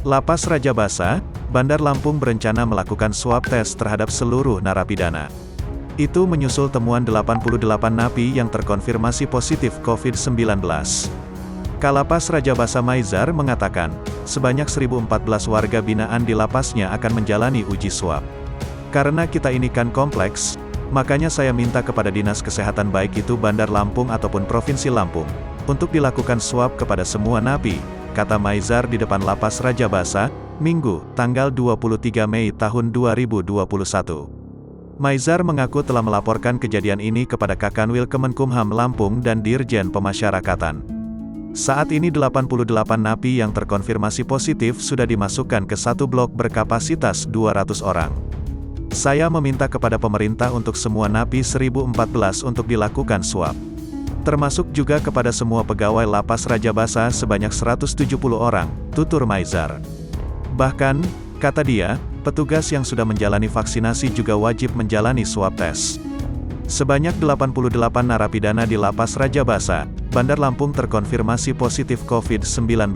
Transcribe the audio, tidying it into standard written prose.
Lapas Rajabasa, Bandar Lampung berencana melakukan swab tes terhadap seluruh narapidana. Itu menyusul temuan 88 napi yang terkonfirmasi positif COVID-19. Kalapas Rajabasa Maizar mengatakan, sebanyak 1.014 warga binaan di lapasnya akan menjalani uji swab. Karena kita ini kan kompleks, makanya saya minta kepada Dinas Kesehatan baik itu Bandar Lampung ataupun Provinsi Lampung, untuk dilakukan swab kepada semua napi, kata Maizar di depan Lapas Rajabasa, Minggu, tanggal 23 Mei tahun 2021. Maizar mengaku telah melaporkan kejadian ini kepada Kakanwil Kemenkumham Lampung dan Dirjen Pemasyarakatan. Saat ini 88 napi yang terkonfirmasi positif sudah dimasukkan ke satu blok berkapasitas 200 orang. Saya meminta kepada pemerintah untuk semua napi 1014 untuk dilakukan swab. Termasuk juga kepada semua pegawai Lapas Rajabasa sebanyak 170 orang, tutur Maizar. Bahkan, kata dia, petugas yang sudah menjalani vaksinasi juga wajib menjalani swab tes. Sebanyak 88 narapidana di Lapas Rajabasa, Bandar Lampung terkonfirmasi positif COVID-19.